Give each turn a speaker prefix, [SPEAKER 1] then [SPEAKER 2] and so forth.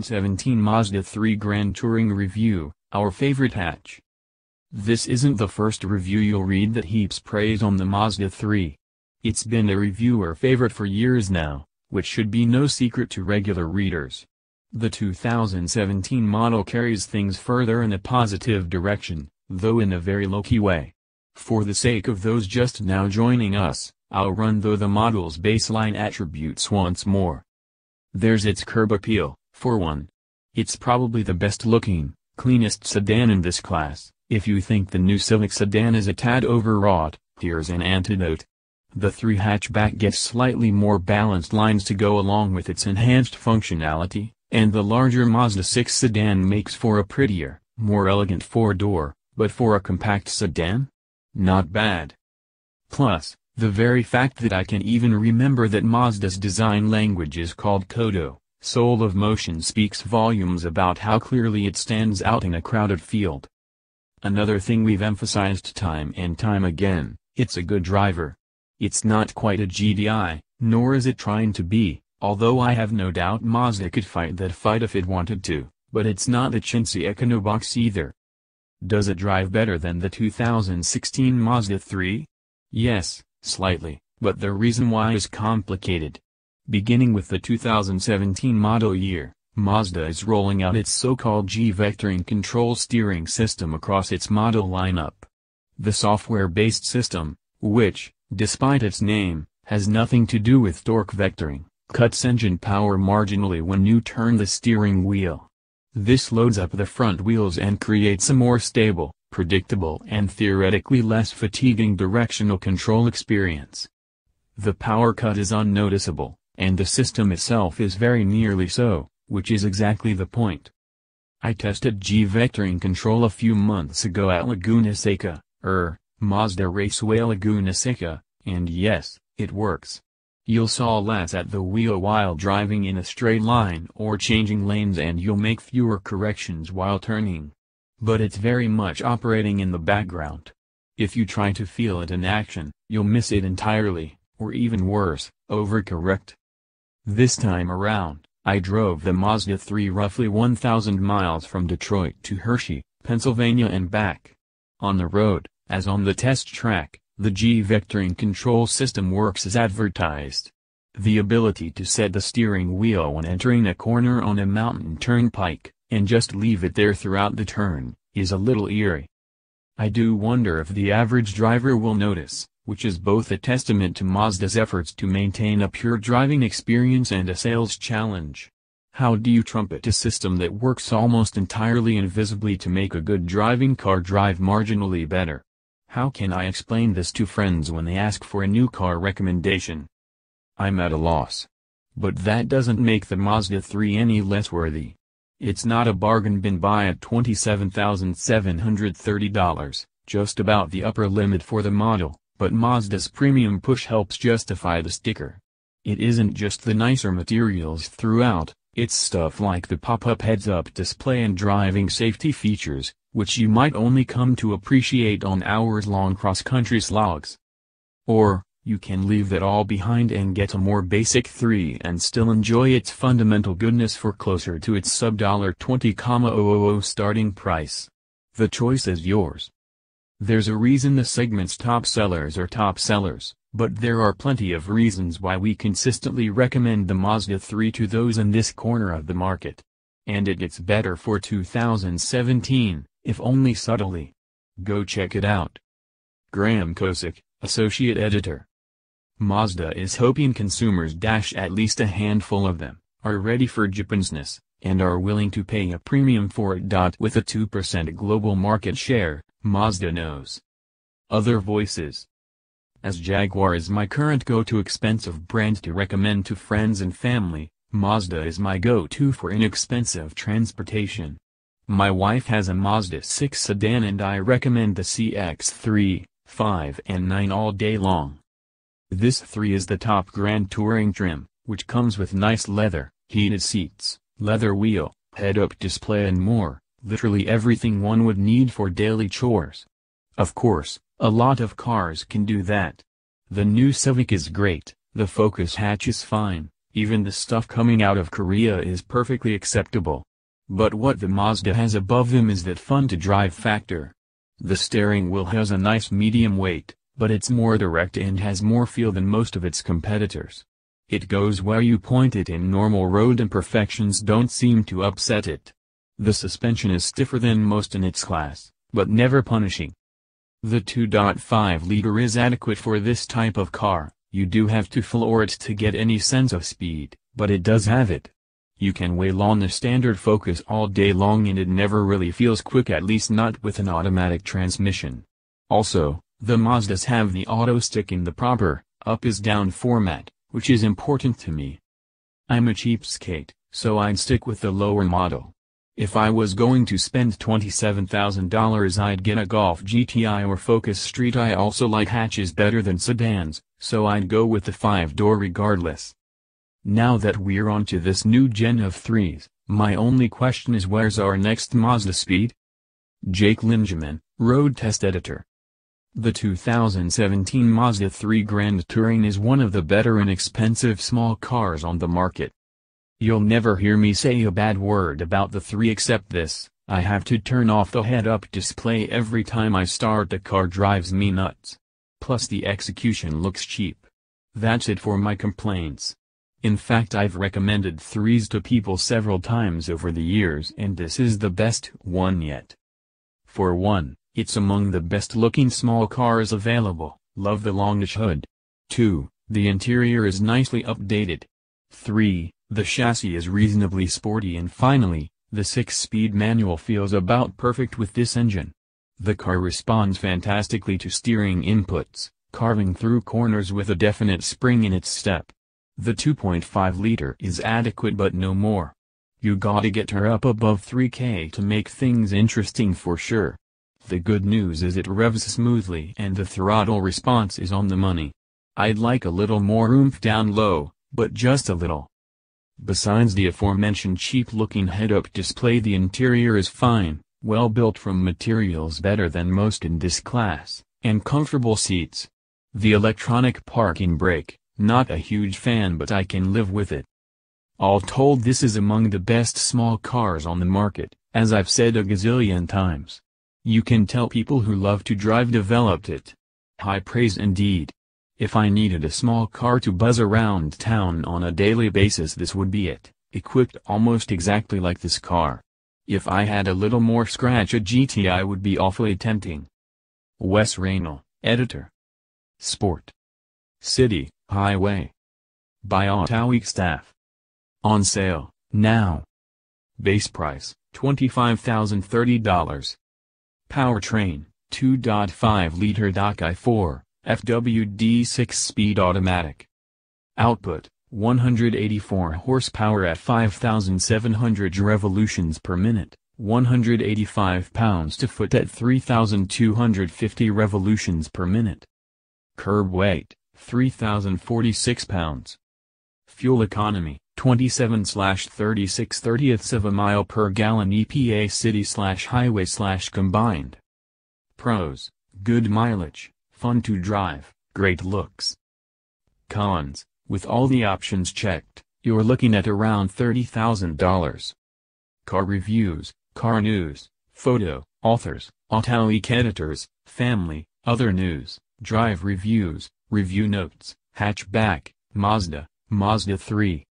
[SPEAKER 1] 2017 Mazda 3 Grand Touring Review, our favorite hatch. This isn't the first review you'll read that heaps praise on the Mazda 3. It's been a reviewer favorite for years now, which should be no secret to regular readers. The 2017 model carries things further in a positive direction, though in a very low-key way. For the sake of those just now joining us, I'll run through the model's baseline attributes once more. There's its curb appeal, for one. It's probably the best-looking, cleanest sedan in this class. If you think the new Civic sedan is a tad overwrought, here's an antidote. The 3 hatchback gets slightly more balanced lines to go along with its enhanced functionality, and the larger Mazda 6 sedan makes for a prettier, more elegant 4-door, but for a compact sedan? Not bad. Plus, the very fact that I can even remember that Mazda's design language is called Kodo, soul of motion, speaks volumes about how clearly it stands out in a crowded field. Another thing we've emphasized time and time again, it's a good driver. It's not quite a GDI, nor is it trying to be, although I have no doubt Mazda could fight that fight if it wanted to, but it's not a chintzy econobox either. Does it drive better than the 2016 Mazda 3? Yes, slightly, but the reason why is complicated. Beginning with the 2017 model year, Mazda is rolling out its so-called G-vectoring control steering system across its model lineup. The software-based system, which, despite its name, has nothing to do with torque vectoring, cuts engine power marginally when you turn the steering wheel. This loads up the front wheels and creates a more stable, predictable and theoretically less fatiguing directional control experience. The power cut is unnoticeable, and the system itself is very nearly so, which is exactly the point. I tested G-vectoring control a few months ago at Laguna Seca, Mazda Raceway Laguna Seca, and yes, it works. You'll saw less at the wheel while driving in a straight line or changing lanes, and you'll make fewer corrections while turning. But it's very much operating in the background. If you try to feel it in action, you'll miss it entirely, or even worse, overcorrect. This time around, I drove the Mazda 3 roughly 1,000 miles from Detroit to Hershey, Pennsylvania and back. On the road, as on the test track, the G-vectoring control system works as advertised. The ability to set the steering wheel when entering a corner on a mountain turnpike, and just leave it there throughout the turn, is a little eerie. I do wonder if the average driver will notice, which is both a testament to Mazda's efforts to maintain a pure driving experience and a sales challenge. How do you trumpet a system that works almost entirely invisibly to make a good driving car drive marginally better? How can I explain this to friends when they ask for a new car recommendation? I'm at a loss. But that doesn't make the Mazda 3 any less worthy. It's not a bargain bin buy at $27,730, just about the upper limit for the model, but Mazda's premium push helps justify the sticker. It isn't just the nicer materials throughout, it's stuff like the pop-up heads-up display and driving safety features, which you might only come to appreciate on hours-long cross-country slogs. Or, you can leave that all behind and get a more basic 3 and still enjoy its fundamental goodness for closer to its sub $20,000 starting price. The choice is yours. There's a reason the segment's top sellers are top sellers, but there are plenty of reasons why we consistently recommend the Mazda 3 to those in this corner of the market. And it gets better for 2017, if only subtly. Go check it out. Graham Kosick, Associate Editor. Mazda is hoping consumers, at least a handful of them, are ready for Japansness, and are willing to pay a premium for it. With a 2% global market share, Mazda knows. Other voices. As Jaguar is my current go-to expensive brand to recommend to friends and family, Mazda is my go-to for inexpensive transportation. My wife has a Mazda 6 sedan and I recommend the CX-3, 5 and 9 all day long. This 3 is the top Grand Touring trim, which comes with nice leather, heated seats, leather wheel, head-up display and more, literally everything one would need for daily chores. Of course, a lot of cars can do that. The new Civic is great, the Focus hatch is fine, Even the stuff coming out of Korea is perfectly acceptable. But what the Mazda has above them is that fun-to-drive factor. The steering wheel has a nice medium weight, but it's more direct and has more feel than most of its competitors. It goes where you point it in normal road, imperfections don't seem to upset it. The suspension is stiffer than most in its class, but never punishing. The 2.5-liter is adequate for this type of car. You do have to floor it to get any sense of speed, but it does have it. You can wail on the standard focus all day long and it never really feels quick, at least not with an automatic transmission. Also, the Mazdas have the auto stick in the proper, up is down format, which is important to me. I'm a cheapskate, so I'd stick with the lower model. If I was going to spend $27,000 I'd get a Golf GTI or Focus Street. I also like hatches better than sedans, so I'd go with the 5-door regardless. Now that we're onto this new gen of 3s, my only question is, where's our next Mazda speed? Jake Lingeman, Road Test Editor. The 2017 Mazda 3 Grand Touring is one of the better inexpensive small cars on the market. You'll never hear me say a bad word about the 3 except this: I have to turn off the head-up display every time I start. The car drives me nuts. Plus the execution looks cheap. That's it for my complaints. In fact, I've recommended 3s to people several times over the years and this is the best one yet. For one, it's among the best looking small cars available. Love the longish hood. 2, the interior is nicely updated. 3, the chassis is reasonably sporty, and finally, the 6-speed manual feels about perfect with this engine. The car responds fantastically to steering inputs, carving through corners with a definite spring in its step. The 2.5-liter is adequate but no more. You gotta get her up above 3K to make things interesting for sure. The good news is it revs smoothly and the throttle response is on the money. I'd like a little more oomph down low, but just a little. Besides the aforementioned cheap-looking head-up display, the interior is fine, well built from materials better than most in this class, and comfortable seats. The electronic parking brake, not a huge fan but I can live with it. All told, this is among the best small cars on the market, as I've said a gazillion times. You can tell people who love to drive developed it. High praise indeed. If I needed a small car to buzz around town on a daily basis, this would be it, equipped almost exactly like this car. If I had a little more scratch, a GTI would be awfully tempting. Wes Raynal, Editor. Sport. City, Highway. By Autoweek staff. On sale, now. Base price, $25,030. Powertrain, 2.5-liter i4, FWD 6-speed automatic. Output, 184 horsepower at 5,700 revolutions per minute, 185 pounds-to-foot at 3,250 revolutions per minute. Curb weight, 3,046 pounds. Fuel economy, 27/36 of a mile per gallon EPA city/highway/combined. Pros: good mileage, fun to drive, great looks. Cons: with all the options checked, you're looking at around $30,000. Car reviews, car news, photo, authors, Autoweek editors, family, other news, drive reviews, review notes, hatchback, Mazda, Mazda 3.